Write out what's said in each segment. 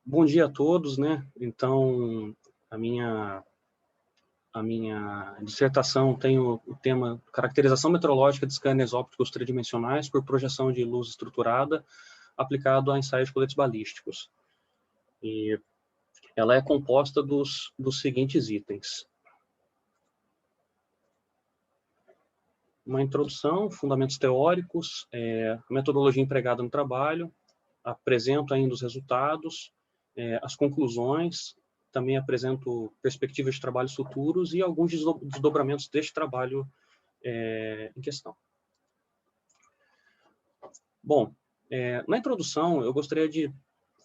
Bom dia a todos, né? Então, a minha dissertação tem o tema Caracterização metrológica de scanners ópticos tridimensionais por projeção de luz estruturada aplicado a ensaios de coletes balísticos. E ela é composta dos seguintes itens. Uma introdução, fundamentos teóricos, a metodologia empregada no trabalho, apresento ainda os resultados, as conclusões, também apresento perspectivas de trabalhos futuros e alguns desdobramentos deste trabalho em questão. Bom, na introdução eu gostaria de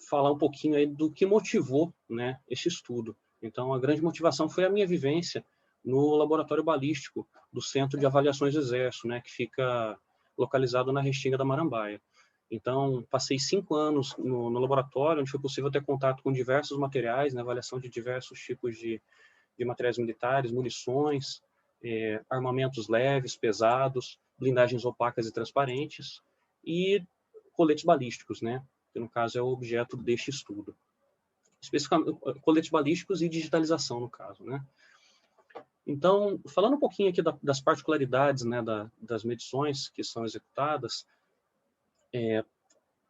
falar um pouquinho aí do que motivou, né, este estudo. Então, a grande motivação foi a minha vivência no laboratório balístico do Centro de Avaliações do Exército, né, que fica localizado na Restinga da Marambaia. Então, passei 5 anos no laboratório, onde foi possível ter contato com diversos materiais, né, avaliação de diversos tipos de materiais militares, munições, armamentos leves, pesados, blindagens opacas e transparentes, e coletes balísticos, né, que no caso é o objeto deste estudo. Especificamente, coletes balísticos e digitalização, no caso, né. Então, falando um pouquinho aqui das particularidades, né, das medições que são executadas,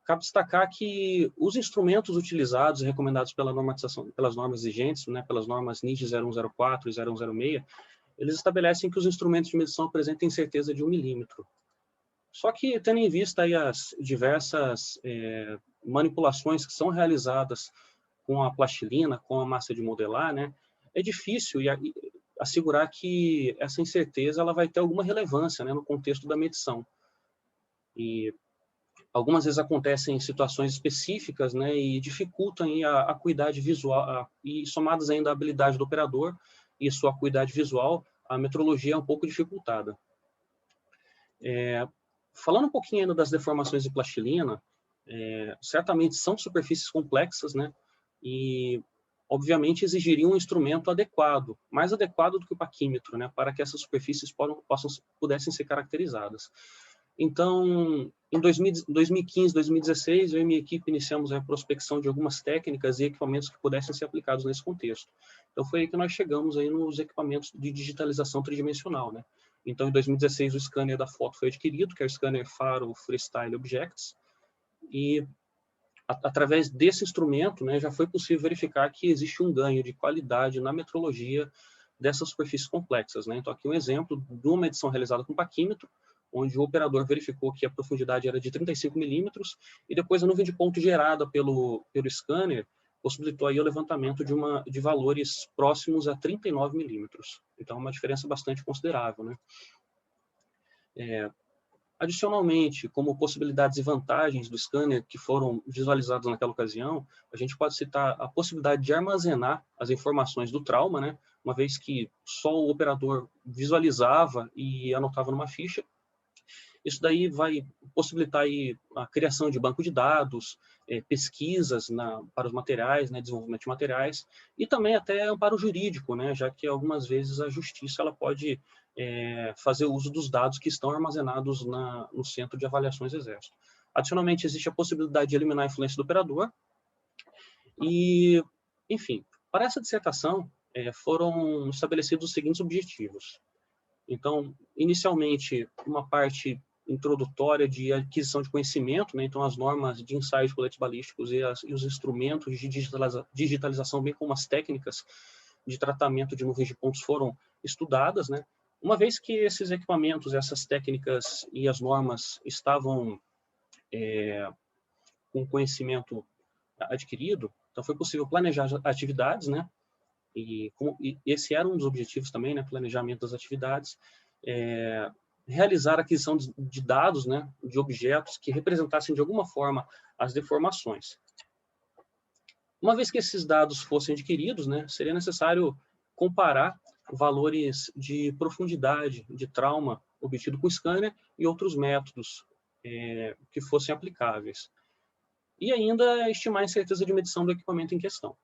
cabe destacar que os instrumentos utilizados e recomendados pela normatização, pelas normas exigentes, né, pelas normas NID 0104 e 0106, eles estabelecem que os instrumentos de medição apresentem certeza de 1 milímetro. Só que, tendo em vista aí as diversas manipulações que são realizadas com a plastilina, com a massa de modelar, né, é difícil assegurar que essa incerteza ela vai ter alguma relevância, né, no contexto da medição. E algumas vezes acontecem em situações específicas, né, e dificultam aí a acuidade visual, e somadas ainda à habilidade do operador e sua acuidade visual, a metrologia é um pouco dificultada. Falando um pouquinho ainda das deformações de plastilina, certamente são superfícies complexas, né, e obviamente exigiriam um instrumento adequado, mais adequado do que o paquímetro, né, para que essas superfícies pudessem ser caracterizadas. Então, em 2015, 2016, eu e minha equipe iniciamos a prospecção de algumas técnicas e equipamentos que pudessem ser aplicados nesse contexto. Então, foi aí que nós chegamos aí nos equipamentos de digitalização tridimensional, né? Então, em 2016, o scanner da foto foi adquirido, que é o scanner Faro Freestyle Objects, e através desse instrumento, né, já foi possível verificar que existe um ganho de qualidade na metrologia dessas superfícies complexas, né? Então, aqui um exemplo de uma medição realizada com paquímetro, onde o operador verificou que a profundidade era de 35 milímetros, e depois a nuvem de ponto gerada pelo scanner possibilitou aí o levantamento de valores próximos a 39 milímetros. Então, uma diferença bastante considerável, né? Adicionalmente, como possibilidades e vantagens do scanner que foram visualizadas naquela ocasião, a gente pode citar a possibilidade de armazenar as informações do trauma, né? Uma vez que só o operador visualizava e anotava numa ficha. Isso daí vai possibilitar aí a criação de banco de dados, pesquisas para os materiais, né, desenvolvimento de materiais, e também até amparo jurídico, né, já que algumas vezes a justiça ela pode fazer uso dos dados que estão armazenados no Centro de Avaliações do Exército. Adicionalmente, existe a possibilidade de eliminar a influência do operador. E, enfim, para essa dissertação, foram estabelecidos os seguintes objetivos. Então, inicialmente, uma parte introdutória de aquisição de conhecimento, né? Então as normas de ensaios de coletes balísticos e os instrumentos de digitalização, bem como as técnicas de tratamento de nuvens de pontos foram estudadas, né? Uma vez que esses equipamentos, essas técnicas e as normas estavam com conhecimento adquirido, então foi possível planejar atividades, né? E esse era um dos objetivos também, né? Planejamento das atividades, realizar a aquisição de dados, né, de objetos que representassem de alguma forma as deformações. Uma vez que esses dados fossem adquiridos, né, seria necessário comparar valores de profundidade de trauma obtido com o scanner e outros métodos que fossem aplicáveis. E ainda estimar a incerteza de medição do equipamento em questão.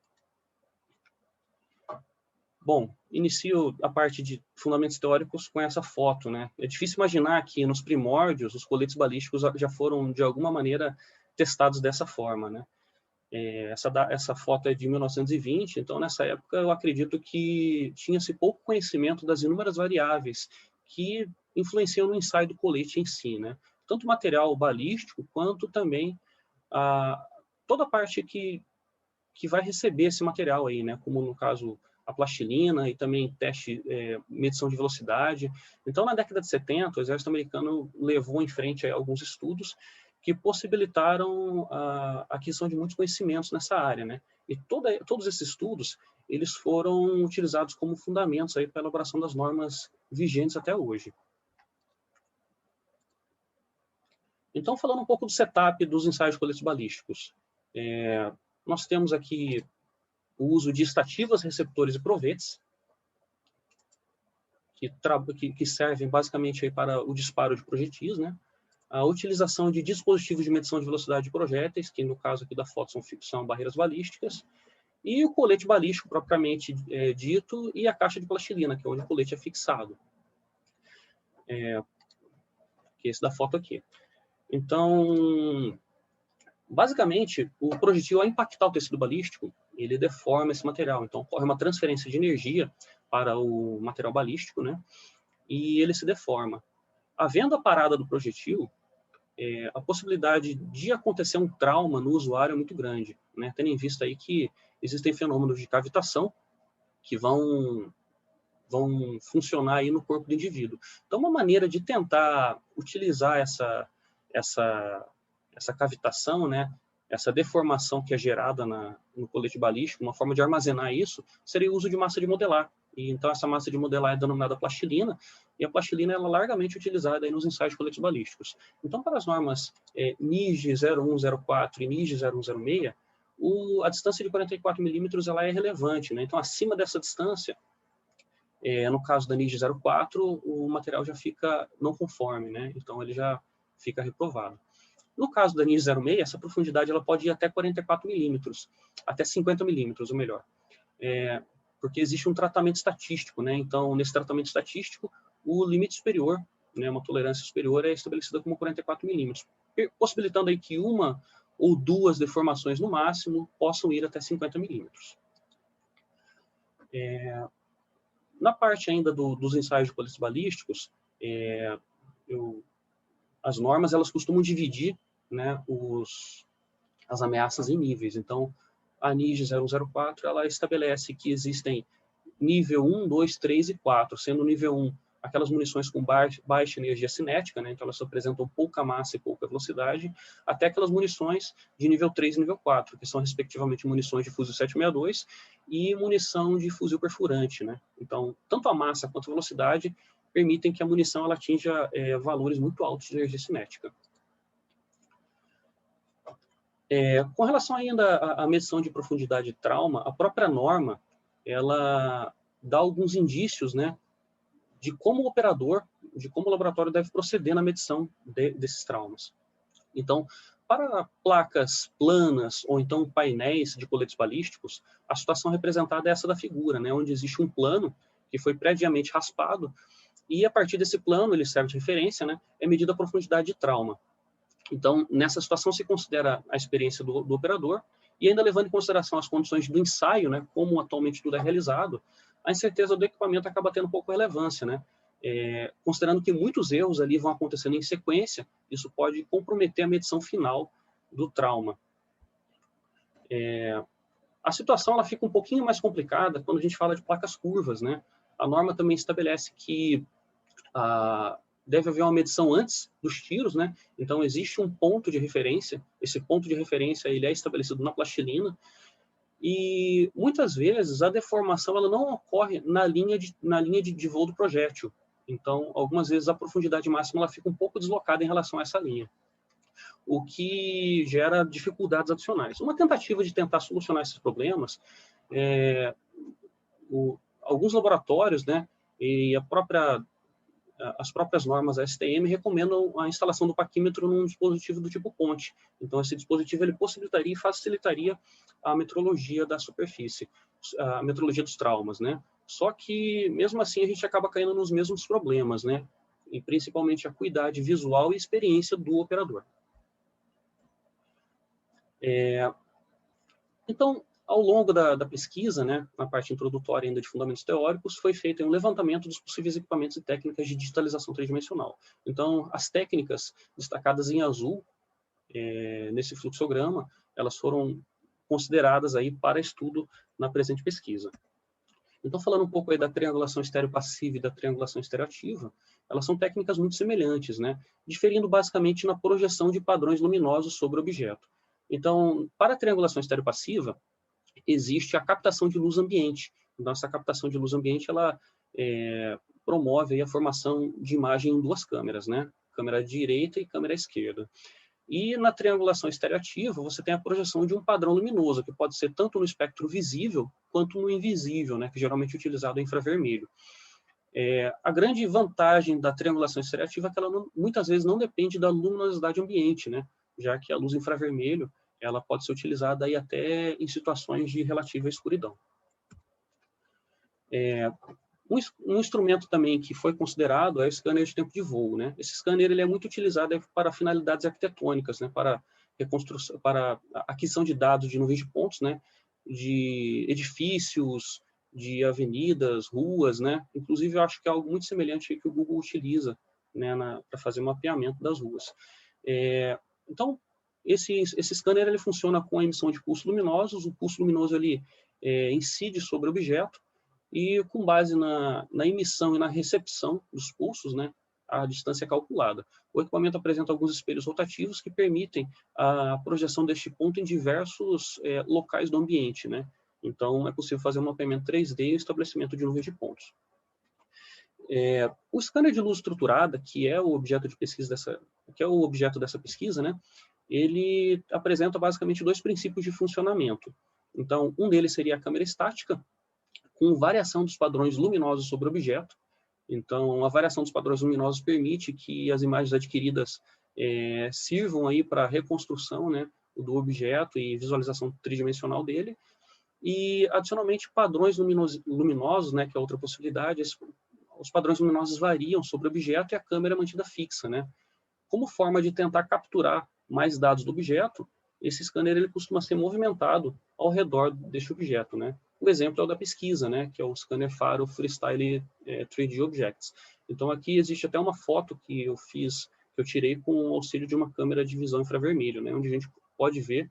Bom, inicio a parte de fundamentos teóricos com essa foto, né? É difícil imaginar que nos primórdios os coletes balísticos já foram de alguma maneira testados dessa forma, né? Essa foto é de 1920, então nessa época eu acredito que tinha-se pouco conhecimento das inúmeras variáveis que influenciam no ensaio do colete em si, né? Tanto o material balístico quanto também toda a parte que vai receber esse material aí, né? Como no caso a plastilina e também medição de velocidade. Então, na década de 70, o exército americano levou em frente alguns estudos que possibilitaram a aquisição de muitos conhecimentos nessa área, né? E todos esses estudos, eles foram utilizados como fundamentos aí para a elaboração das normas vigentes até hoje. Então, falando um pouco do setup dos ensaios de coletes balísticos, nós temos aqui o uso de estativas, receptores e provetes, que servem basicamente aí para o disparo de projetis, né? A utilização de dispositivos de medição de velocidade de projéteis, que no caso aqui da foto são barreiras balísticas, e o colete balístico propriamente dito, e a caixa de plastilina, que é onde o colete é fixado. Que é esse da foto aqui. Então, basicamente, o projetil, ao impactar o tecido balístico, ele deforma esse material. Então, ocorre uma transferência de energia para o material balístico, né? E ele se deforma. Havendo a parada do projetil, a possibilidade de acontecer um trauma no usuário é muito grande, né? Tendo em vista aí que existem fenômenos de cavitação que vão funcionar aí no corpo do indivíduo. Então, uma maneira de tentar utilizar essa cavitação, né, essa deformação que é gerada no colete balístico, uma forma de armazenar isso, seria o uso de massa de modelar. E, então, essa massa de modelar é denominada plastilina, e a plastilina ela é largamente utilizada aí nos ensaios de coletes balísticos. Então, para as normas NIJ 0104 e NIJ 0106, a distância de 44 milímetros ela é relevante, né? Então, acima dessa distância, no caso da NIJ 04, o material já fica não conforme, né? Então, ele já fica reprovado. No caso da NIJ 06, essa profundidade ela pode ir até 44 milímetros, até 50 milímetros, ou melhor. Porque existe um tratamento estatístico, né? Então, nesse tratamento estatístico, o limite superior, né, uma tolerância superior, é estabelecida como 44 milímetros, possibilitando aí que uma ou duas deformações no máximo possam ir até 50 milímetros. Na parte ainda dos ensaios de coletes balísticos, as normas elas costumam dividir, né, as ameaças em níveis. Então, a NIJ 004 ela estabelece que existem nível 1, 2, 3 e 4, sendo o nível 1 aquelas munições com baixa energia cinética, né, então elas apresentam pouca massa e pouca velocidade, até aquelas munições de nível 3 e nível 4, que são respectivamente munições de fuzil 762 e munição de fuzil perfurante, né? Então, tanto a massa quanto a velocidade permitem que a munição ela atinja valores muito altos de energia cinética. Com relação ainda à medição de profundidade de trauma, a própria norma ela dá alguns indícios, né, de como o operador, de como o laboratório deve proceder na medição desses traumas. Então, para placas planas ou então painéis de coletes balísticos, a situação representada é essa da figura, né, onde existe um plano que foi previamente raspado e a partir desse plano, ele serve de referência, né, é medida a profundidade de trauma. Então, nessa situação se considera a experiência do operador e ainda levando em consideração as condições do ensaio, né, como atualmente tudo é realizado, a incerteza do equipamento acaba tendo um pouco de relevância, né? Considerando que muitos erros ali vão acontecendo em sequência, isso pode comprometer a medição final do trauma. A situação ela fica um pouquinho mais complicada quando a gente fala de placas curvas, né? A norma também estabelece que deve haver uma medição antes dos tiros, né? Então existe um ponto de referência. Esse ponto de referência ele é estabelecido na plastilina e muitas vezes a deformação ela não ocorre na linha de voo do projétil. Então algumas vezes a profundidade máxima ela fica um pouco deslocada em relação a essa linha, o que gera dificuldades adicionais. Uma tentativa de tentar solucionar esses problemas alguns laboratórios, né, e as próprias normas STM recomendam a instalação do paquímetro num dispositivo do tipo ponte. Então, esse dispositivo ele possibilitaria e facilitaria a metrologia da superfície, a metrologia dos traumas, né? Só que, mesmo assim, a gente acaba caindo nos mesmos problemas, né? E principalmente a acuidade visual e experiência do operador. Então, ao longo da pesquisa, né, na parte introdutória ainda de fundamentos teóricos, foi feito um levantamento dos possíveis equipamentos e técnicas de digitalização tridimensional. Então, as técnicas destacadas em azul, nesse fluxograma, elas foram consideradas aí para estudo na presente pesquisa. Então, falando um pouco aí da triangulação estereopassiva e da triangulação estereoativa, elas são técnicas muito semelhantes, né, diferindo basicamente na projeção de padrões luminosos sobre o objeto. Então, para a triangulação estereopassiva, existe a captação de luz ambiente. Então, essa captação de luz ambiente, ela promove aí a formação de imagem em duas câmeras, né? Câmera direita e câmera esquerda. E na triangulação estereoativa, você tem a projeção de um padrão luminoso, que pode ser tanto no espectro visível quanto no invisível, né? Que geralmente é utilizado em infravermelho. A grande vantagem da triangulação estereoativa é que ela muitas vezes não depende da luminosidade ambiente, né? Já que a luz infravermelho ela pode ser utilizada aí até em situações de relativa escuridão. Um instrumento também que foi considerado é o scanner de tempo de voo, né? Esse scanner ele é muito utilizado para finalidades arquitetônicas, né? Para reconstrução, para aquisição de dados de nuvens de pontos, né? De edifícios, de avenidas, ruas, né? Inclusive, eu acho que é algo muito semelhante que o Google utiliza, né? Para fazer o mapeamento das ruas. Então, esse scanner ele funciona com a emissão de pulsos luminosos. O pulso luminoso ele incide sobre o objeto e com base na emissão e na recepção dos pulsos, né, a distância é calculada. O equipamento apresenta alguns espelhos rotativos que permitem a projeção deste ponto em diversos locais do ambiente, né? Então, é possível fazer um mapeamento 3D e o estabelecimento de nuvens de pontos. O scanner de luz estruturada, que é o objeto de pesquisa dessa pesquisa, né? Ele apresenta basicamente dois princípios de funcionamento. Então, um deles seria a câmera estática, com variação dos padrões luminosos sobre o objeto. Então, a variação dos padrões luminosos permite que as imagens adquiridas sirvam aí para a reconstrução, né, do objeto e visualização tridimensional dele. E, adicionalmente, padrões luminosos, né, que é outra possibilidade, os padrões luminosos variam sobre o objeto e a câmera é mantida fixa, né? Como forma de tentar capturar mais dados do objeto, esse scanner ele costuma ser movimentado ao redor deste objeto, né? O exemplo é o da pesquisa, né? Que é o scanner Faro Freestyle 3D Objects. Então aqui existe até uma foto que eu fiz, que eu tirei com o auxílio de uma câmera de visão infravermelho, né? Onde a gente pode ver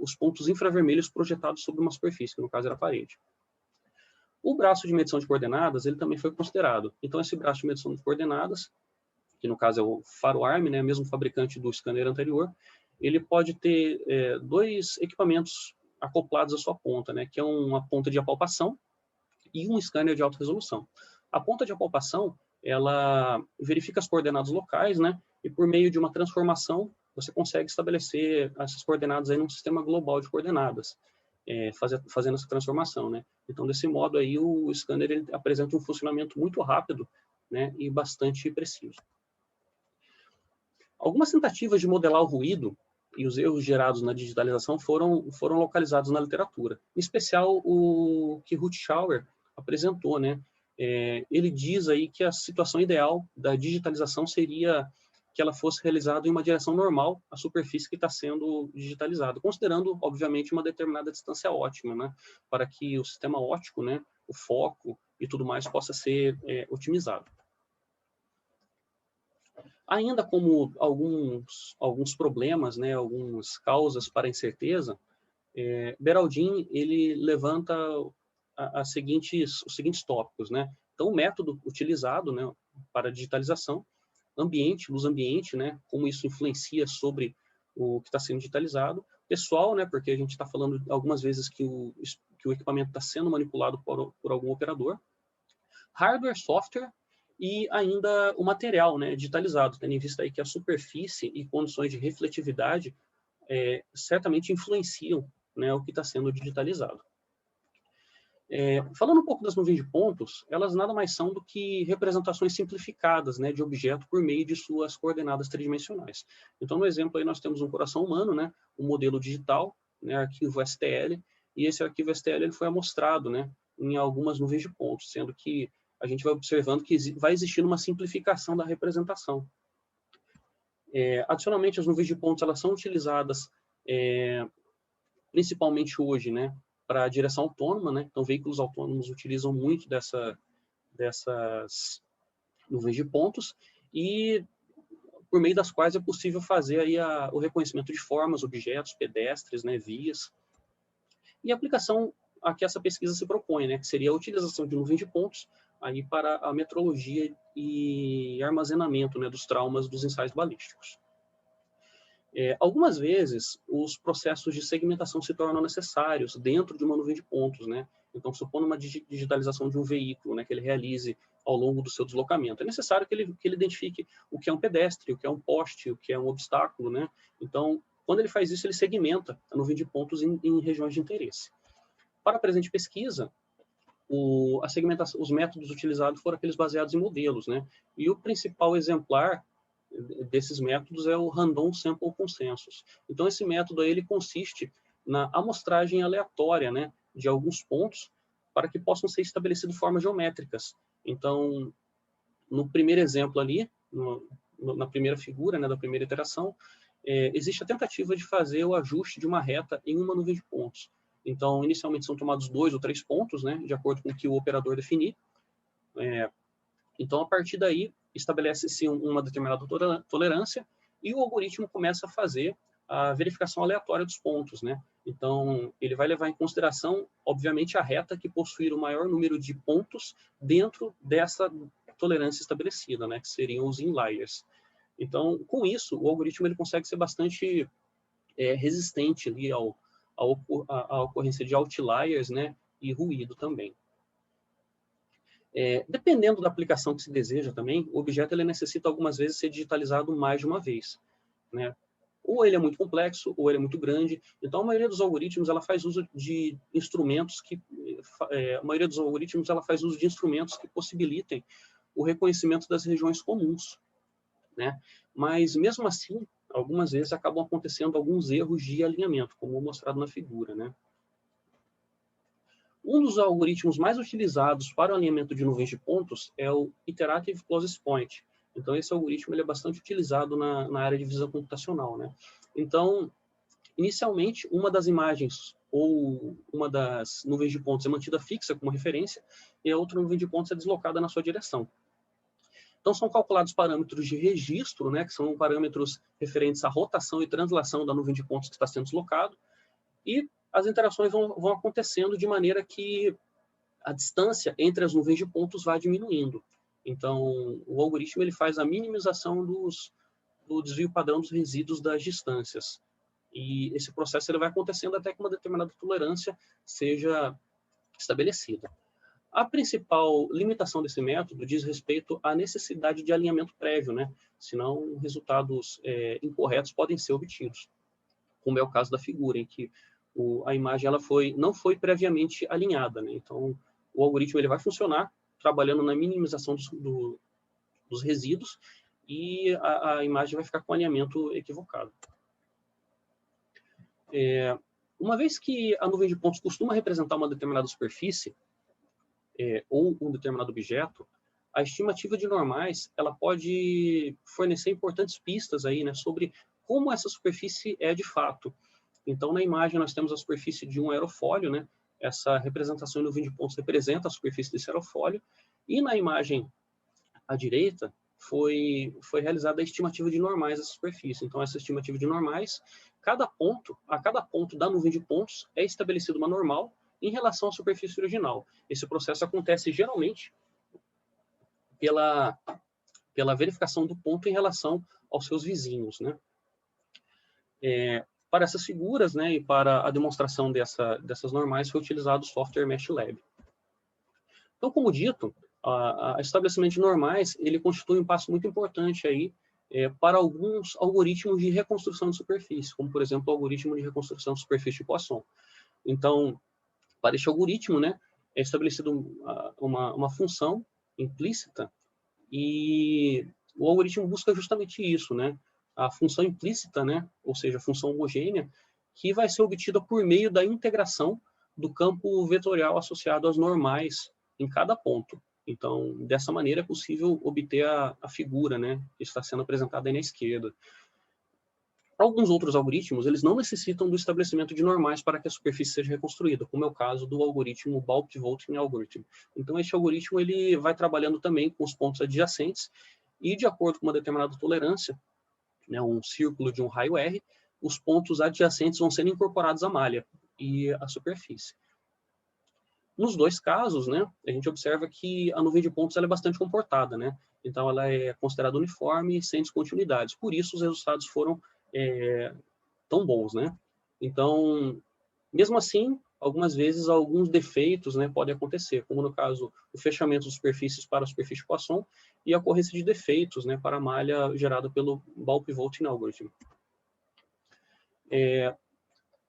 os pontos infravermelhos projetados sobre uma superfície, que no caso era a parede. O braço de medição de coordenadas, ele também foi considerado. Então esse braço de medição de coordenadas, que no caso é o FaroArm, né, mesmo fabricante do scanner anterior, ele pode ter dois equipamentos acoplados à sua ponta, né, que é uma ponta de apalpação e um scanner de alta resolução. A ponta de apalpação, ela verifica as coordenadas locais, né, e por meio de uma transformação, você consegue estabelecer essas coordenadas aí num sistema global de coordenadas, fazendo essa transformação, né. Então, desse modo aí, o scanner ele apresenta um funcionamento muito rápido, né, e bastante preciso. Algumas tentativas de modelar o ruído e os erros gerados na digitalização foram localizados na literatura. Em especial, o que Rutschauer apresentou, né? Ele diz aí que a situação ideal da digitalização seria que ela fosse realizada em uma direção normal à superfície que está sendo digitalizada, considerando, obviamente, uma determinada distância ótima, né? Para que o sistema óptico, né? O foco e tudo mais possa ser otimizado. Ainda como alguns problemas, né, algumas causas para a incerteza, Beraldin ele levanta os seguintes tópicos, né? Então, o método utilizado, né, para a digitalização, ambiente, luz ambiente, né, como isso influencia sobre o que está sendo digitalizado, pessoal, né, porque a gente está falando algumas vezes que o equipamento está sendo manipulado por algum operador, hardware, software, e ainda o material, né, digitalizado, tendo em vista aí que a superfície e condições de refletividade certamente influenciam, né, o que está sendo digitalizado. Falando um pouco das nuvens de pontos, elas nada mais são do que representações simplificadas, né, de objeto por meio de suas coordenadas tridimensionais. Então, no exemplo aí nós temos um coração humano, né, um modelo digital, né, arquivo STL, e esse arquivo STL ele foi amostrado, né, em algumas nuvens de pontos, sendo que a gente vai observando que vai existindo uma simplificação da representação. Adicionalmente, as nuvens de pontos elas são utilizadas principalmente hoje, né, para a direção autônoma, né? Então, veículos autônomos utilizam muito dessas nuvens de pontos, e por meio das quais é possível fazer aí o reconhecimento de formas, objetos, pedestres, né, vias. E a aplicação a que essa pesquisa se propõe, né, que seria a utilização de nuvem de pontos aí para a metrologia e armazenamento, né, dos traumas dos ensaios balísticos. Algumas vezes, os processos de segmentação se tornam necessários dentro de uma nuvem de pontos, né? Então, supondo uma digitalização de um veículo, né, que ele realize ao longo do seu deslocamento, é necessário que ele identifique o que é um pedestre, o que é um poste, o que é um obstáculo, né? Então, quando ele faz isso, ele segmenta a nuvem de pontos em regiões de interesse. Para a presente pesquisa, a segmentação, os métodos utilizados foram aqueles baseados em modelos, né? E o principal exemplar desses métodos é o Random Sample Consensus. Então, esse método aí, ele consiste na amostragem aleatória, né, de alguns pontos para que possam ser estabelecidas formas geométricas. Então, no primeiro exemplo ali, na primeira figura, né, da primeira iteração, existe a tentativa de fazer o ajuste de uma reta em uma nuvem de pontos. Então, inicialmente são tomados 2 ou 3 pontos, né, de acordo com o que o operador definir. Então, a partir daí, estabelece-se uma determinada tolerância e o algoritmo começa a fazer a verificação aleatória dos pontos, né? Então, ele vai levar em consideração, obviamente, a reta que possuir o maior número de pontos dentro dessa tolerância estabelecida, né? Que seriam os inliers. Então, com isso, o algoritmo ele consegue ser bastante resistente ali à ocorrência de outliers, né? E ruído também. Dependendo da aplicação que se deseja também, o objeto ele necessita algumas vezes ser digitalizado mais de uma vez, né? Ou ele é muito complexo, ou ele é muito grande. Então, a maioria dos algoritmos ela faz uso de instrumentos que possibilitem o reconhecimento das regiões comuns, né? Mas mesmo assim, algumas vezes acabam acontecendo alguns erros de alinhamento, como mostrado na figura, né? Um dos algoritmos mais utilizados para o alinhamento de nuvens de pontos é o Iterative Closest Point. Então, esse algoritmo ele é bastante utilizado na área de visão computacional, né? Então, inicialmente, uma das imagens ou uma das nuvens de pontos é mantida fixa como referência e a outra nuvem de pontos é deslocada na sua direção. Então, são calculados parâmetros de registro, né, que são parâmetros referentes à rotação e translação da nuvem de pontos que está sendo deslocado, e as interações vão acontecendo de maneira que a distância entre as nuvens de pontos vai diminuindo. Então, o algoritmo ele faz a minimização do desvio padrão dos resíduos das distâncias. E esse processo ele vai acontecendo até que uma determinada tolerância seja estabelecida. A principal limitação desse método diz respeito à necessidade de alinhamento prévio, né? Senão resultados incorretos podem ser obtidos, como é o caso da figura, em que a imagem ela não foi previamente alinhada, né? Então, o algoritmo ele vai funcionar trabalhando na minimização dos resíduos e a imagem vai ficar com alinhamento equivocado. Uma vez que a nuvem de pontos costuma representar uma determinada superfície ou um determinado objeto, a estimativa de normais ela pode fornecer importantes pistas aí, né, sobre como essa superfície é de fato. Então, na imagem, nós temos a superfície de um aerofólio, né? Essa representação em nuvem de pontos representa a superfície desse aerofólio. E na imagem à direita, foi realizada a estimativa de normais dessa superfície. Então, essa estimativa de normais, a cada ponto da nuvem de pontos é estabelecida uma normal em relação à superfície original. Esse processo acontece geralmente pela verificação do ponto em relação aos seus vizinhos, né? Para essas figuras, né, e para a demonstração dessas normais, foi utilizado o software MeshLab. Então, como dito, o estabelecimento de normais, ele constitui um passo muito importante aí, para alguns algoritmos de reconstrução de superfície, como, por exemplo, o algoritmo de reconstrução de superfície de Poisson. Então, para este algoritmo, né, é estabelecida uma função implícita e o algoritmo busca justamente isso, né? A função implícita, né? Ou seja, a função homogênea, que vai ser obtida por meio da integração do campo vetorial associado às normais em cada ponto. Então, dessa maneira é possível obter a figura, né? Que está sendo apresentada aí na esquerda. Alguns outros algoritmos, eles não necessitam do estabelecimento de normais para que a superfície seja reconstruída, como é o caso do algoritmo Bulk Pivoting Algorithm. Então, este algoritmo ele vai trabalhando também com os pontos adjacentes e, de acordo com uma determinada tolerância, né, um círculo de um raio R, os pontos adjacentes vão sendo incorporados à malha e à superfície. Nos dois casos, né, a gente observa que a nuvem de pontos ela é bastante comportada, né? Então, ela é considerada uniforme e sem descontinuidades. Por isso, os resultados foram tão bons, né? Então, mesmo assim, algumas vezes alguns defeitos, né, podem acontecer, como no caso o fechamento de superfícies para a superfície Poisson e a ocorrência de defeitos, né, para a malha gerada pelo Bulk Pivoting Algorithm.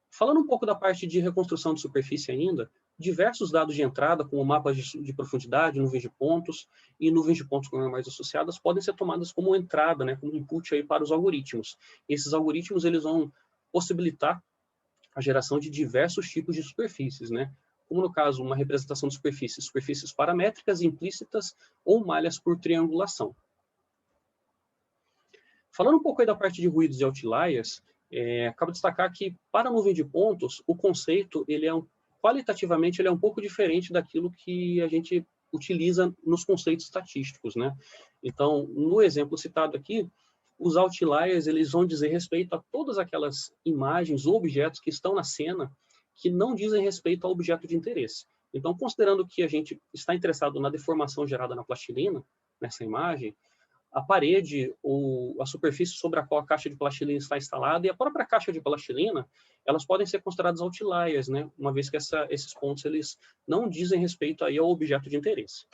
Falando um pouco da parte de reconstrução de superfície ainda, diversos dados de entrada, como mapas de profundidade, nuvens de pontos e nuvens de pontos com normais associadas, podem ser tomadas como entrada, né, como input aí para os algoritmos. Esses algoritmos eles vão possibilitar a geração de diversos tipos de superfícies, né? Como no caso, uma representação de superfícies paramétricas, implícitas ou malhas por triangulação. Falando um pouco aí da parte de ruídos e outliers, cabe destacar que para a nuvem de pontos, o conceito qualitativamente ele é um pouco diferente daquilo que a gente utiliza nos conceitos estatísticos, né? Então, no exemplo citado aqui, os outliers eles vão dizer respeito a todas aquelas imagens ou objetos que estão na cena que não dizem respeito ao objeto de interesse. Então, considerando que a gente está interessado na deformação gerada na plastilina, nessa imagem, a parede ou a superfície sobre a qual a caixa de plastilina está instalada e a própria caixa de plastilina, elas podem ser consideradas outliers, né? Uma vez que esses pontos eles não dizem respeito aí ao objeto de interesse.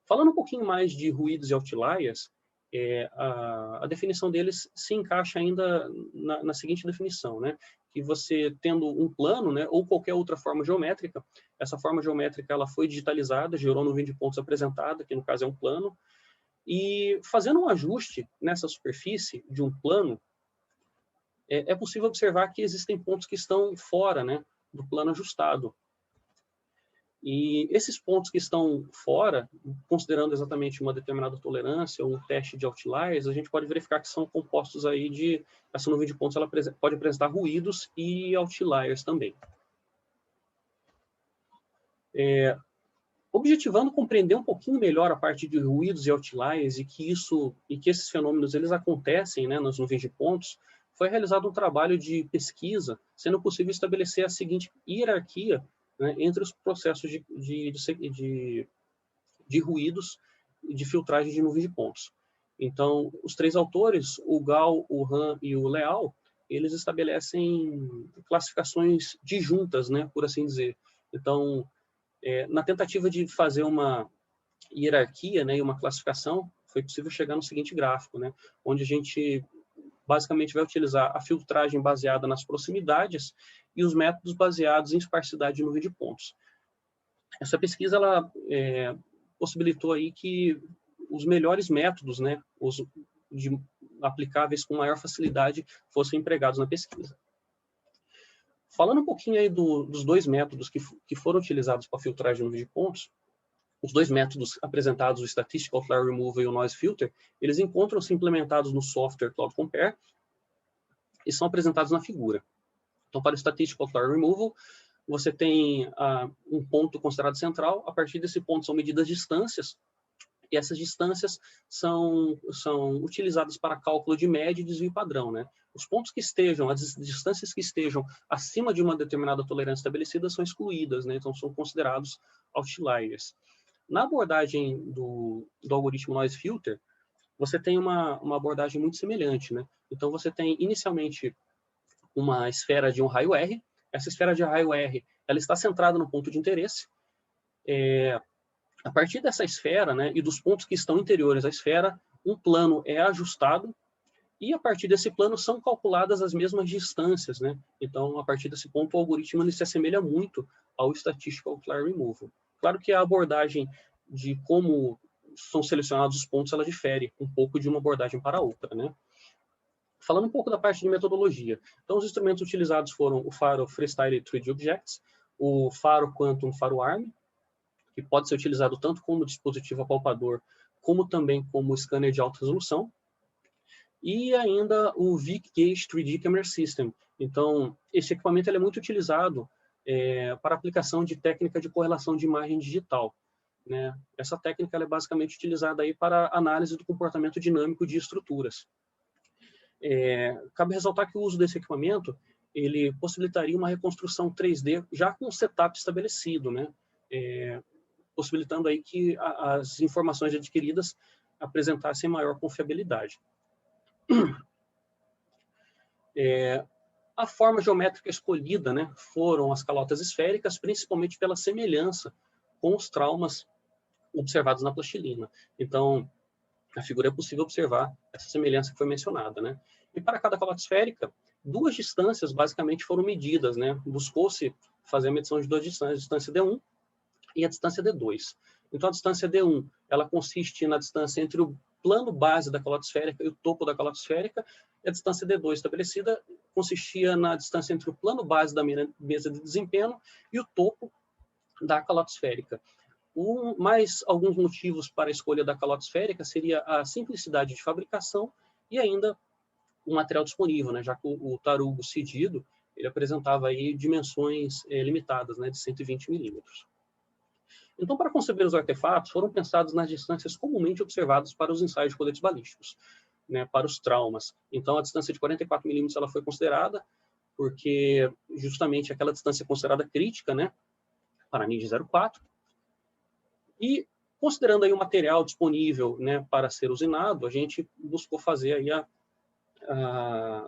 Falando um pouquinho mais de ruídos e outliers, a definição deles se encaixa ainda na seguinte definição, né? Que você tendo um plano, né, ou qualquer outra forma geométrica, essa forma geométrica ela foi digitalizada, gerou nuvem de pontos apresentada, que no caso é um plano, e fazendo um ajuste nessa superfície de um plano, é possível observar que existem pontos que estão fora, né, do plano ajustado. E esses pontos que estão fora, considerando exatamente uma determinada tolerância ou um teste de outliers, a gente pode verificar que são compostos aí de... Essa nuvem de pontos ela pode apresentar ruídos e outliers também. Objetivando compreender um pouquinho melhor a parte de ruídos e outliers e que esses fenômenos eles acontecem, né, nas nuvens de pontos, foi realizado um trabalho de pesquisa, sendo possível estabelecer a seguinte hierarquia, né, entre os processos de ruídos e de filtragem de nuvens de pontos. Então, os três autores, o Gao, o Han e o Leal, eles estabelecem classificações disjuntas, né, por assim dizer. Então, na tentativa de fazer uma hierarquia, né, e uma classificação, foi possível chegar no seguinte gráfico, né, onde a gente basicamente vai utilizar a filtragem baseada nas proximidades e os métodos baseados em esparsidade de nuvem de pontos. Essa pesquisa ela possibilitou aí que os melhores métodos, né, aplicáveis com maior facilidade, fossem empregados na pesquisa. Falando um pouquinho aí dos dois métodos que foram utilizados para filtragem de nuvem de pontos, os dois métodos apresentados, o Statistical Outlier Removal e o Noise Filter, eles encontram-se implementados no software Cloud Compare e são apresentados na figura. Então, para o Statistical Outlier Removal, você tem um ponto considerado central, a partir desse ponto são medidas distâncias, e essas distâncias são utilizadas para cálculo de média e desvio padrão, né? Os pontos que estejam, as distâncias que estejam acima de uma determinada tolerância estabelecida são excluídas, né? Então, são considerados outliers. Na abordagem do algoritmo Noise Filter, você tem uma abordagem muito semelhante, né? Então, você tem inicialmente uma esfera de um raio R. Essa esfera de raio R, ela está centrada no ponto de interesse. A partir dessa esfera, né, e dos pontos que estão interiores à esfera, um plano é ajustado e a partir desse plano são calculadas as mesmas distâncias, né? Então, a partir desse ponto, o algoritmo ele se assemelha muito ao Statistical Outlier Removal. Claro que a abordagem de como são selecionados os pontos, ela difere um pouco de uma abordagem para outra, né? Falando um pouco da parte de metodologia. Então, os instrumentos utilizados foram o faro Freestyle 3D Objects, o faro Quantum Faro Arm, que pode ser utilizado tanto como dispositivo apalpador, como também como scanner de alta resolução. e ainda o Vic Gauge 3D Camera System. Então, esse equipamento ele é muito utilizado para aplicação de técnica de correlação de imagem digital, né? Essa técnica ela é basicamente utilizada aí para análise do comportamento dinâmico de estruturas. Cabe ressaltar que o uso desse equipamento ele possibilitaria uma reconstrução 3D já com o setup estabelecido, né? Possibilitando aí que as informações adquiridas apresentassem maior confiabilidade. A forma geométrica escolhida, né, foram as calotas esféricas, principalmente pela semelhança com os traumas observados na plastilina. Então, na figura é possível observar essa semelhança que foi mencionada, né? E para cada calota esférica, 2 distâncias basicamente foram medidas, né? Buscou-se fazer a medição de 2 distâncias, a distância D1 e a distância D2. Então, a distância D1, ela consiste na distância entre o plano base da calota esférica e o topo da calota esférica, e a distância D2 estabelecida consistia na distância entre o plano base da mesa de desempenho e o topo da calota esférica. Mais alguns motivos para a escolha da calota esférica seria a simplicidade de fabricação e ainda o material disponível, né, já que o tarugo cedido ele apresentava aí dimensões limitadas, né, de 120 milímetros. Então, para conceber os artefatos, foram pensados nas distâncias comumente observadas para os ensaios de coletes balísticos, né, para os traumas. Então, a distância de 44 milímetros ela foi considerada porque justamente aquela distância considerada crítica, né, para a NID 04. E, considerando aí o material disponível, né, para ser usinado, a gente buscou fazer aí a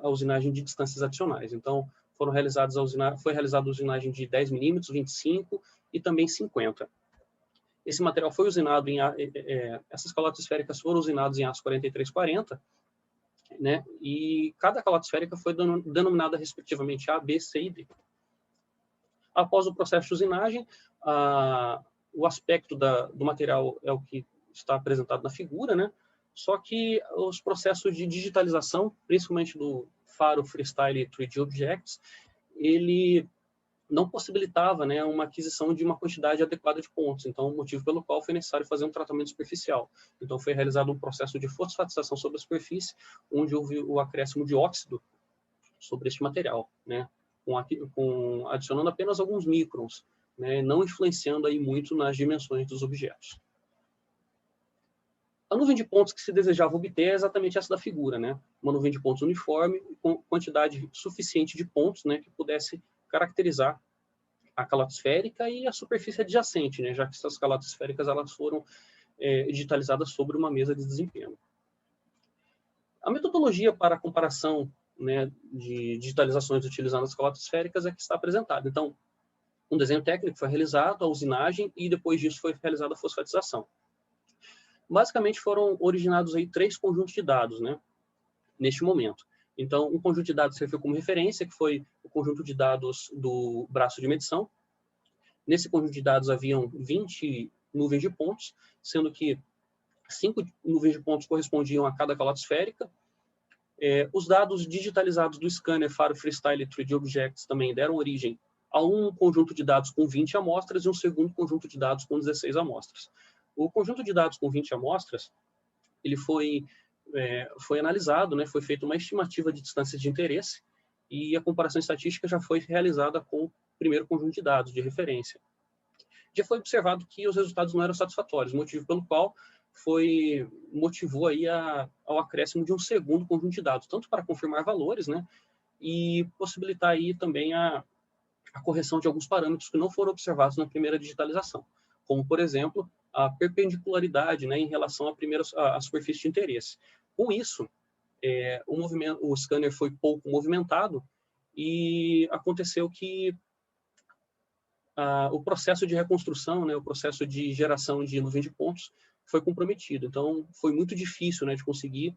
usinagem de distâncias adicionais. Então, foi realizada a usinagem de 10 milímetros, 25 e também 50. Esse material foi usinado essas calotas esféricas foram usinadas em aço 4340, né, e cada calota esférica foi denominada respectivamente A, B, C e D. Após o processo de usinagem, o aspecto do material é o que está apresentado na figura, né? Só que os processos de digitalização, principalmente do faro Freestyle 3D Objects, ele não possibilitava, né, uma aquisição de uma quantidade adequada de pontos. Então, o motivo pelo qual foi necessário fazer um tratamento superficial. Então, foi realizado um processo de fosfatização sobre a superfície, onde houve o acréscimo de óxido sobre este material, né? Adicionando apenas alguns microns, né, não influenciando aí muito nas dimensões dos objetos. A nuvem de pontos que se desejava obter é exatamente essa da figura, né? Uma nuvem de pontos uniforme, com quantidade suficiente de pontos, né, que pudesse caracterizar a calota esférica e a superfície adjacente, né, já que essas calotas esféricas elas foram digitalizadas sobre uma mesa de desempenho. A metodologia para a comparação, né, de digitalizações utilizando as calotas esféricas é que está apresentada. Então, um desenho técnico foi realizado, a usinagem, e depois disso foi realizada a fosfatização. Basicamente foram originados aí 3 conjuntos de dados, né, neste momento. Então, um conjunto de dados serviu como referência, que foi o conjunto de dados do braço de medição. Nesse conjunto de dados haviam 20 nuvens de pontos, sendo que 5 nuvens de pontos correspondiam a cada calota esférica. Os dados digitalizados do scanner Faro Freestyle 3D Objects também deram origem a um conjunto de dados com 20 amostras e um segundo conjunto de dados com 16 amostras. O conjunto de dados com 20 amostras, ele foi analisado, né, foi feita uma estimativa de distância de interesse e a comparação estatística já foi realizada com o primeiro conjunto de dados de referência. Já foi observado que os resultados não eram satisfatórios, motivo pelo qual motivou aí ao acréscimo de um segundo conjunto de dados, tanto para confirmar valores, né, e possibilitar aí também a correção de alguns parâmetros que não foram observados na primeira digitalização, como, por exemplo, a perpendicularidade, né, em relação à superfície de interesse. Com isso, o scanner foi pouco movimentado e aconteceu que o processo de reconstrução, né, o processo de geração de nuvem de pontos foi comprometido. Então, foi muito difícil, né, de conseguir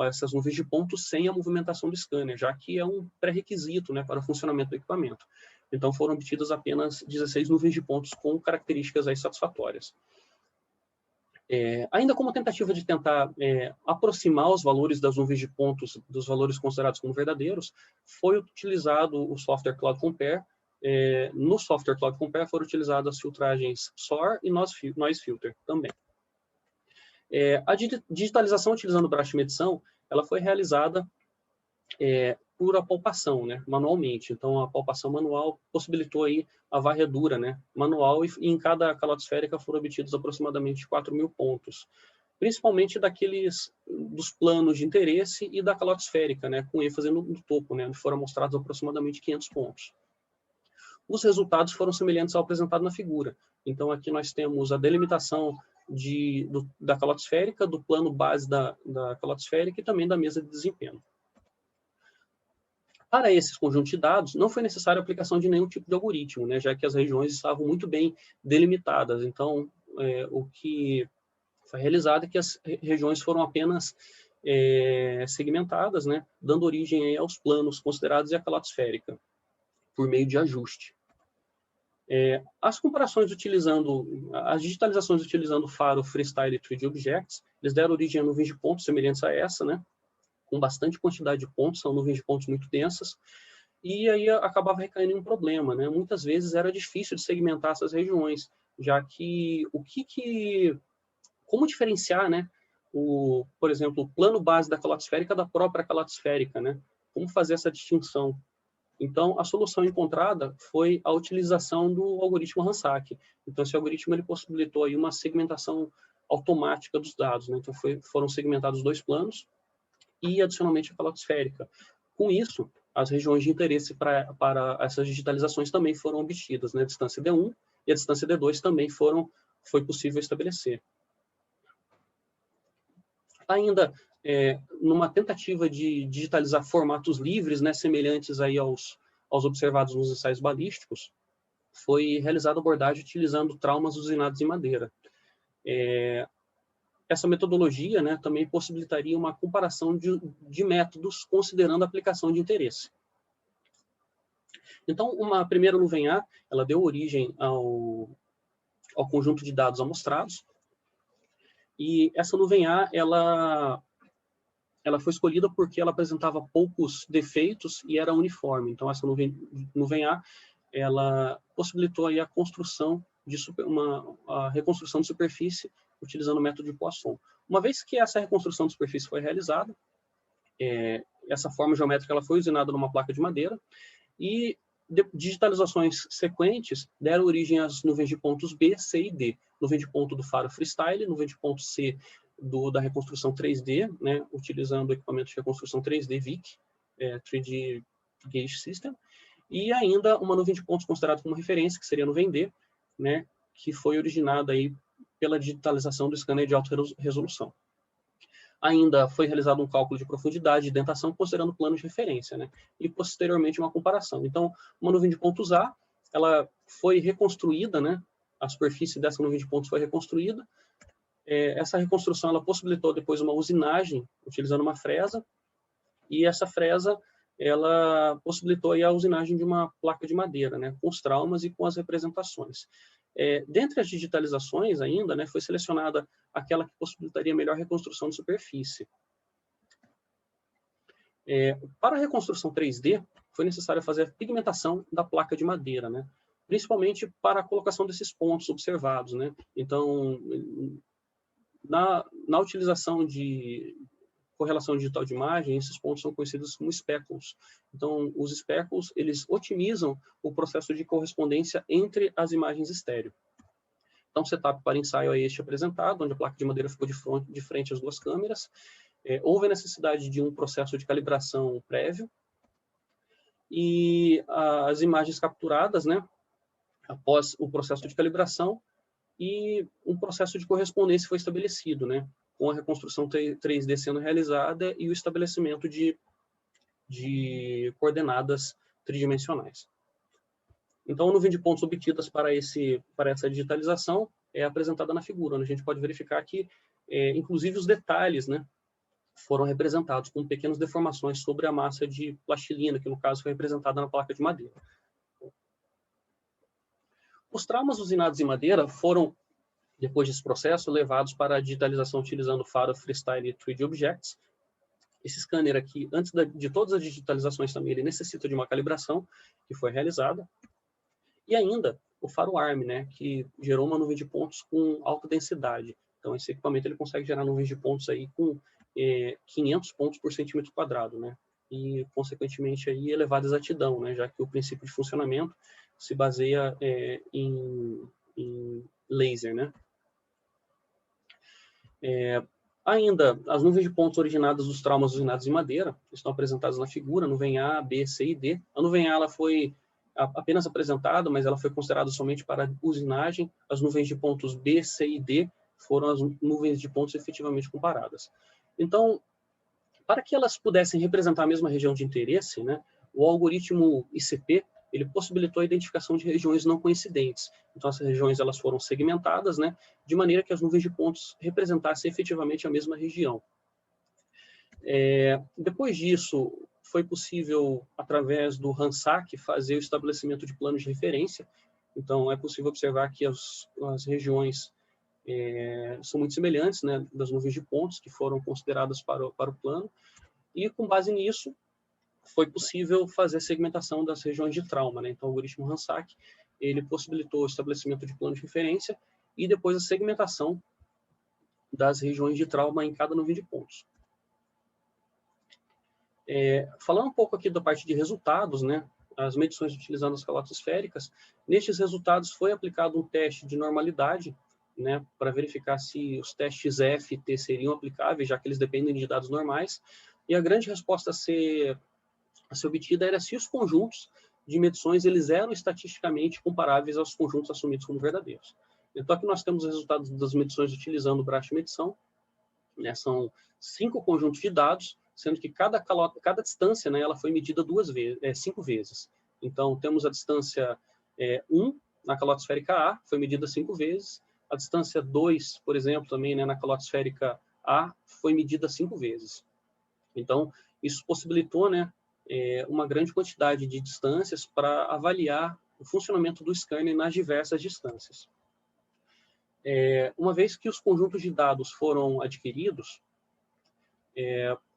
essas nuvens de pontos sem a movimentação do scanner, já que é um pré-requisito, né, para o funcionamento do equipamento. Então, foram obtidas apenas 16 nuvens de pontos com características aí satisfatórias. Ainda como tentativa de tentar aproximar os valores das nuvens de pontos dos valores considerados como verdadeiros, foi utilizado o software Cloud Compare. No software Cloud Compare foram utilizadas as filtragens SOR e Noise Filter também. A digitalização utilizando o braço de medição, ela foi realizada por apalpação, né, manualmente. Então, a palpação manual possibilitou aí a varredura, né, manual, e em cada calote esférica foram obtidos aproximadamente 4.000 pontos, principalmente dos planos de interesse e da calote esférica, né, com ênfase no topo, né, onde foram mostrados aproximadamente 500 pontos. Os resultados foram semelhantes ao apresentado na figura. Então, aqui nós temos a delimitação da calote esférica, do plano base da calote esférica e também da mesa de desempenho. Para esses conjuntos de dados, não foi necessária a aplicação de nenhum tipo de algoritmo, né, já que as regiões estavam muito bem delimitadas. Então, o que foi realizado é que as regiões foram apenas segmentadas, né, dando origem aí aos planos considerados e a calote esférica, por meio de ajuste. As digitalizações utilizando o faro Freestyle 3D Objects, eles deram origem a nuvens de pontos semelhantes a essa, né, com bastante quantidade de pontos, são nuvens de pontos muito densas, e aí acabava recaindo em um problema, né? Muitas vezes era difícil de segmentar essas regiões, já que como diferenciar, né, por exemplo, o plano base da calote esférica da própria calote esférica, né? Como fazer essa distinção? Então, a solução encontrada foi a utilização do algoritmo Randstad. Então, esse algoritmo ele possibilitou aí uma segmentação automática dos dados, né? Então, foram segmentados 2 planos e, adicionalmente, a calote esférica. Com isso, as regiões de interesse para essas digitalizações também foram obtidas, né? A distância D1 e a distância D2 também foi possível estabelecer. Ainda, numa tentativa de digitalizar formatos livres, né, semelhantes aí aos observados nos ensaios balísticos, foi realizada a abordagem utilizando traumas usinados em madeira. Essa metodologia, né, também possibilitaria uma comparação de métodos considerando a aplicação de interesse. Então, uma primeira nuvem A, ela deu origem ao conjunto de dados amostrados, e essa nuvem A, ela foi escolhida porque ela apresentava poucos defeitos e era uniforme. Então, essa nuvem A, ela possibilitou aí a construção a reconstrução de superfície utilizando o método de Poisson. Uma vez que essa reconstrução de superfície foi realizada, essa forma geométrica ela foi usinada numa placa de madeira e digitalizações sequentes deram origem às nuvens de pontos B, C e D. Nuvem de ponto do faro Freestyle, nuvem de ponto C da reconstrução 3D, né, utilizando o equipamento de reconstrução 3D VIC, 3D Gauge System, e ainda uma nuvem de pontos considerada como referência, que seria a nuvem D, né, que foi originada aí pela digitalização do scanner de alta resolução. Ainda foi realizado um cálculo de profundidade e dentação considerando planos de referência, né, e posteriormente uma comparação. Então, uma nuvem de pontos A, ela foi reconstruída, né, a superfície dessa nuvem de pontos foi reconstruída. Essa reconstrução ela possibilitou depois uma usinagem utilizando uma fresa, e essa fresa ela possibilitou aí a usinagem de uma placa de madeira, né, com os traumas e com as representações. Dentre as digitalizações ainda, né, foi selecionada aquela que possibilitaria melhor reconstrução de superfície. Para a reconstrução 3D, foi necessário fazer a pigmentação da placa de madeira, né, principalmente para a colocação desses pontos observados, né. Então, na utilização de correlação digital de imagem, esses pontos são conhecidos como speckles. Então, os speckles, eles otimizam o processo de correspondência entre as imagens estéreo. Então, o setup para ensaio é este apresentado, onde a placa de madeira ficou de frente às 2 câmeras. Houve a necessidade de um processo de calibração prévio, e as imagens capturadas, né, após o processo de calibração, e um processo de correspondência foi estabelecido, né, com a reconstrução 3D sendo realizada e o estabelecimento de coordenadas tridimensionais. Então, a nuvem de pontos obtidas para essa digitalização é apresentada na figura, onde a gente pode verificar que, inclusive, os detalhes, né, foram representados com pequenas deformações sobre a massa de plastilina, que no caso foi representada na placa de madeira. Os traumas usinados em madeira foram, depois desse processo, levados para a digitalização utilizando o faro Freestyle 3D Objects. Esse scanner aqui, antes de todas as digitalizações também, ele necessita de uma calibração que foi realizada. E ainda o faro ARM, né, que gerou uma nuvem de pontos com alta densidade. Então, esse equipamento ele consegue gerar nuvens de pontos aí com 500 pontos por centímetro quadrado, né? E, consequentemente, aí, elevada exatidão, né? Já que o princípio de funcionamento se baseia em laser, né? Ainda, as nuvens de pontos originadas dos traumas usinados em madeira estão apresentadas na figura, nuvem A, B, C e D. A nuvem A ela foi apenas apresentada, mas ela foi considerada somente para usinagem. As nuvens de pontos B, C e D foram as nuvens de pontos efetivamente comparadas. Então, para que elas pudessem representar a mesma região de interesse, né, o algoritmo ICP ele possibilitou a identificação de regiões não coincidentes. Então, essas regiões elas foram segmentadas, né, de maneira que as nuvens de pontos representassem efetivamente a mesma região. Depois disso, foi possível, através do RANSAC, fazer o estabelecimento de planos de referência. Então, é possível observar que as regiões são muito semelhantes, né, das nuvens de pontos que foram consideradas para o plano. E, com base nisso, foi possível fazer a segmentação das regiões de trauma, né? Então, o algoritmo RANSAC, ele possibilitou o estabelecimento de plano de referência e depois a segmentação das regiões de trauma em cada nuvem de pontos. Falando um pouco aqui da parte de resultados, né? As medições utilizando as calotas esféricas, nestes resultados foi aplicado um teste de normalidade, né? Para verificar se os testes F e T seriam aplicáveis, já que eles dependem de dados normais. E a grande resposta a ser obtida era se os conjuntos de medições eles eram estatisticamente comparáveis aos conjuntos assumidos como verdadeiros. Então, aqui nós temos os resultados das medições utilizando o braço de medição, né? São 5 conjuntos de dados, sendo que cada distância, né, ela foi medida 5 vezes. Então, temos a distância 1 na calota esférica A, foi medida 5 vezes. A distância 2, por exemplo, também, né, na calota esférica A, foi medida 5 vezes. Então, isso possibilitou, né, uma grande quantidade de distâncias para avaliar o funcionamento do scanner nas diversas distâncias. Uma vez que os conjuntos de dados foram adquiridos,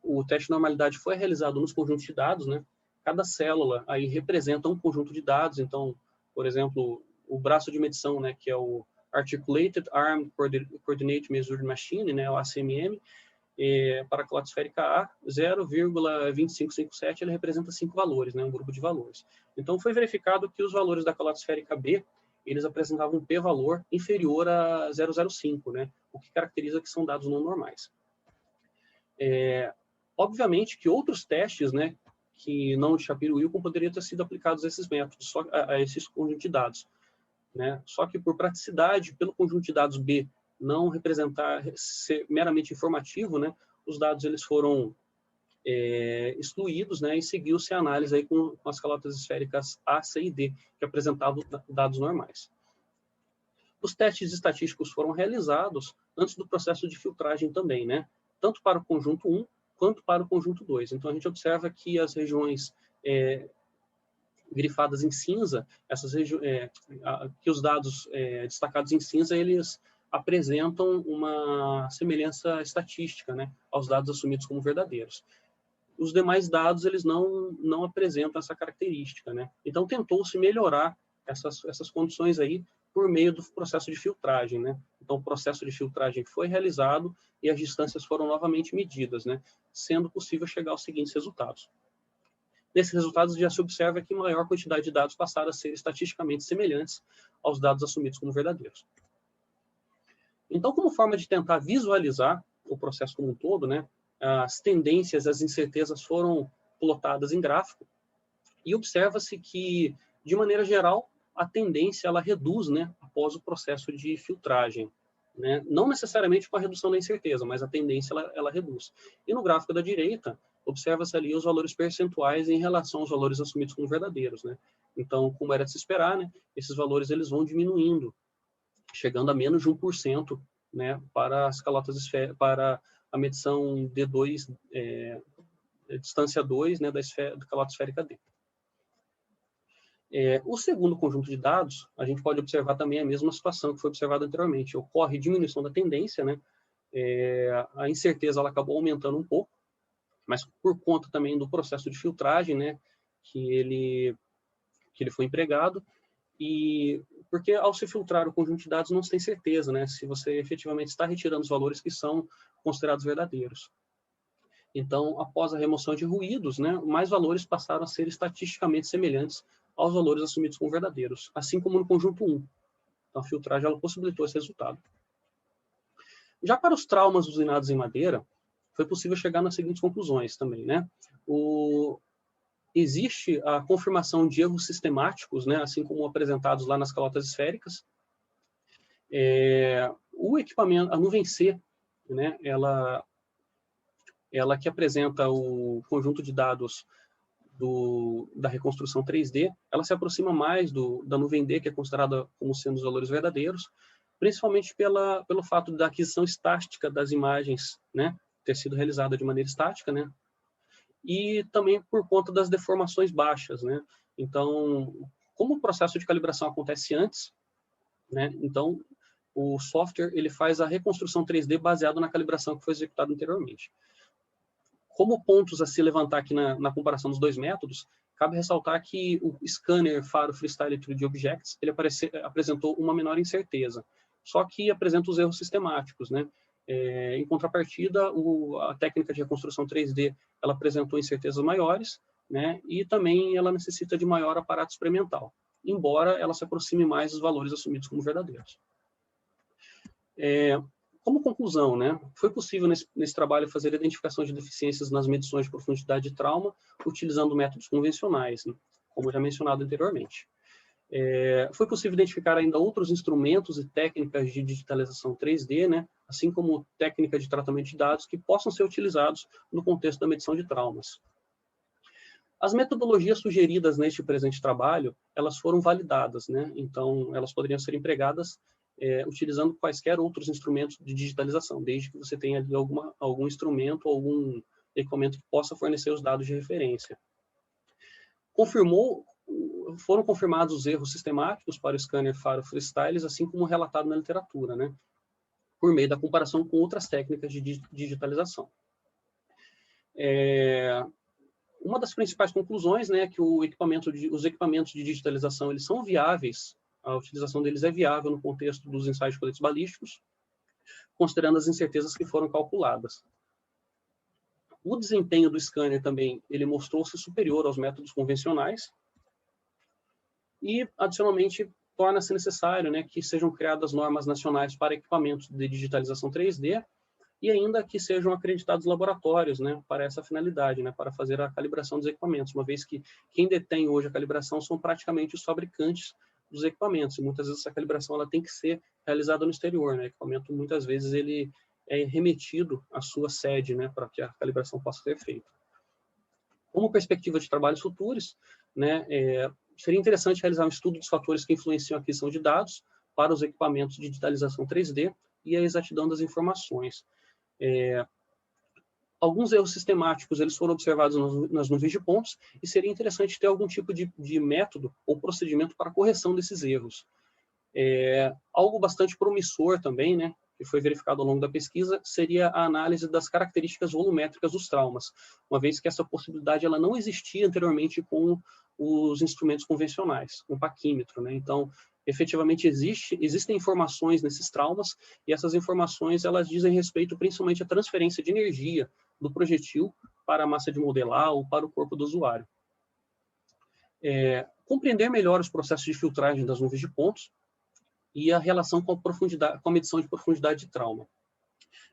o teste de normalidade foi realizado nos conjuntos de dados, né? Cada célula aí representa um conjunto de dados. Então, por exemplo, o braço de medição, né, que é o Articulated Armed Coordinate Measured Machine, né, o ACMM, para a calota esférica A, 0,2557, ele representa 5 valores, né, um grupo de valores. Então, foi verificado que os valores da calota esférica B, eles apresentavam um p-valor inferior a 0,05, né, o que caracteriza que são dados não normais. Obviamente que outros testes, né, que não de Shapiro-Wilson, poderiam ter sido aplicados a esses métodos, só a esses conjuntos de dados, né? Só que por praticidade, pelo conjunto de dados B não representar, ser meramente informativo, né, os dados eles foram excluídos, né, e seguiu-se a análise aí com as calotas esféricas A, C e D, que apresentavam dados normais. Os testes estatísticos foram realizados antes do processo de filtragem também, né, tanto para o conjunto 1 quanto para o conjunto 2. Então, a gente observa que as regiões grifadas em cinza, que os dados destacados em cinza, eles apresentam uma semelhança estatística, né, aos dados assumidos como verdadeiros. Os demais dados, eles não apresentam essa característica, né? Então, tentou-se melhorar essas condições aí por meio do processo de filtragem, né? Então, o processo de filtragem foi realizado e as distâncias foram novamente medidas, né? Sendo possível chegar aos seguintes resultados. Nesses resultados, já se observa que maior quantidade de dados passaram a ser estatisticamente semelhantes aos dados assumidos como verdadeiros. Então, como forma de tentar visualizar o processo como um todo, né, as tendências, as incertezas foram plotadas em gráfico e observa-se que, de maneira geral, a tendência ela reduz, né, após o processo de filtragem, né? Não necessariamente com a redução da incerteza, mas a tendência ela reduz. E no gráfico da direita, observa-se ali os valores percentuais em relação aos valores assumidos como verdadeiros, né? Então, como era de se esperar, né, esses valores eles vão diminuindo, chegando a menos de 1%, né, para as calotas para a medição D2, distância 2, né, da calota esférica D. O segundo conjunto de dados, a gente pode observar também a mesma situação que foi observada anteriormente. Ocorre diminuição da tendência, né? A incerteza ela acabou aumentando um pouco, mas por conta também do processo de filtragem, né, que ele foi empregado, e porque ao se filtrar o conjunto de dados não se tem certeza, né, se você efetivamente está retirando os valores que são considerados verdadeiros. Então, após a remoção de ruídos, né, mais valores passaram a ser estatisticamente semelhantes aos valores assumidos como verdadeiros, assim como no conjunto 1. Então, a filtragem ela possibilitou esse resultado. Já para os traumas usinados em madeira, foi possível chegar nas seguintes conclusões também, né? Existe a confirmação de erros sistemáticos, né, assim como apresentados lá nas calotas esféricas. O equipamento, a nuvem C, né, ela que apresenta o conjunto de dados da reconstrução 3D, ela se aproxima mais da nuvem D, que é considerada como sendo os valores verdadeiros, principalmente pelo fato da aquisição estática das imagens, né, ter sido realizada de maneira estática, né, e também por conta das deformações baixas, né. Então, como o processo de calibração acontece antes, né, então o software ele faz a reconstrução 3D baseado na calibração que foi executada anteriormente. Como pontos a se levantar aqui na comparação dos dois métodos, cabe ressaltar que o scanner Faro Freestyle 3D Objects ele apresentou uma menor incerteza, só que apresenta os erros sistemáticos, né? Em contrapartida, a técnica de reconstrução 3D ela apresentou incertezas maiores, né? E também ela necessita de maior aparato experimental, embora ela se aproxime mais dos valores assumidos como verdadeiros. Como conclusão, né, foi possível nesse trabalho fazer a identificação de deficiências nas medições de profundidade de trauma, utilizando métodos convencionais, né, como já mencionado anteriormente. Foi possível identificar ainda outros instrumentos e técnicas de digitalização 3D, né, assim como técnica de tratamento de dados que possam ser utilizados no contexto da medição de traumas. As metodologias sugeridas neste presente trabalho, elas foram validadas, né, então elas poderiam ser empregadas utilizando quaisquer outros instrumentos de digitalização, desde que você tenha ali algum instrumento, algum equipamento que possa fornecer os dados de referência. Foram confirmados os erros sistemáticos para o scanner Faro Freestyles, assim como relatado na literatura, né, por meio da comparação com outras técnicas de digitalização. Uma das principais conclusões, né, é que os equipamentos de digitalização eles são viáveis, a utilização deles é viável no contexto dos ensaios de coletes balísticos, considerando as incertezas que foram calculadas. O desempenho do scanner também ele mostrou-se superior aos métodos convencionais e, adicionalmente, torna-se necessário, né, que sejam criadas normas nacionais para equipamentos de digitalização 3D e ainda que sejam acreditados laboratórios, né, para essa finalidade, né, para fazer a calibração dos equipamentos, uma vez que quem detém hoje a calibração são praticamente os fabricantes dos equipamentos, e muitas vezes essa calibração ela tem que ser realizada no exterior, né, o equipamento muitas vezes ele é remetido à sua sede, né, para que a calibração possa ser feita. Como perspectiva de trabalhos futuros, né, seria interessante realizar um estudo dos fatores que influenciam a aquisição de dados para os equipamentos de digitalização 3D e a exatidão das informações. Alguns erros sistemáticos eles foram observados nas nuvens de pontos e seria interessante ter algum tipo de método ou procedimento para a correção desses erros. Algo bastante promissor também, né, que foi verificado ao longo da pesquisa, seria a análise das características volumétricas dos traumas, uma vez que essa possibilidade ela não existia anteriormente com os instrumentos convencionais, com o paquímetro, né? Então, efetivamente existem informações nesses traumas e essas informações elas dizem respeito principalmente à transferência de energia do projetil para a massa de modelar ou para o corpo do usuário. Compreender melhor os processos de filtragem das nuvens de pontos e a relação com a medição de profundidade de trauma.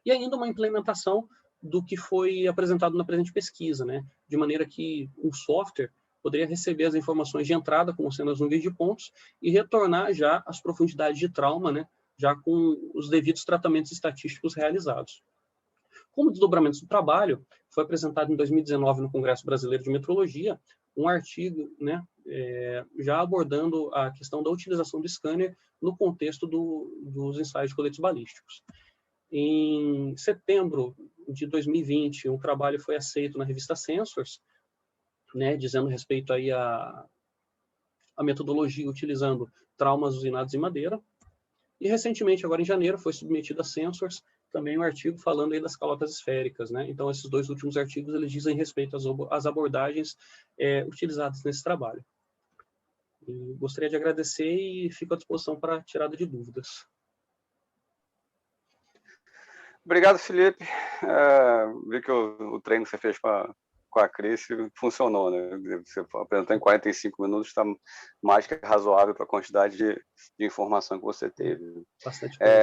E ainda uma implementação do que foi apresentado na presente pesquisa, né? De maneira que um software poderia receber as informações de entrada, como sendo as nuvens de pontos, e retornar já as profundidades de trauma, né? Já com os devidos tratamentos estatísticos realizados. Como desdobramento do trabalho, foi apresentado em 2019 no Congresso Brasileiro de Metrologia um artigo, né, já abordando a questão da utilização do scanner no contexto dos ensaios de coletes balísticos. Em setembro de 2020, um trabalho foi aceito na revista Sensors, né, dizendo respeito aí a metodologia utilizando traumas usinados em madeira. E recentemente, agora em janeiro, foi submetido a Sensors também um artigo falando aí das calotas esféricas, né? Então, esses dois últimos artigos, eles dizem respeito às abordagens utilizadas nesse trabalho. E gostaria de agradecer e fico à disposição para tirada de dúvidas. Obrigado, Felipe. Vi que o treino que você fez com a Cris funcionou, né? Você apresentou em 45 minutos, está mais que razoável para a quantidade de informação que você teve. Bastante coisa.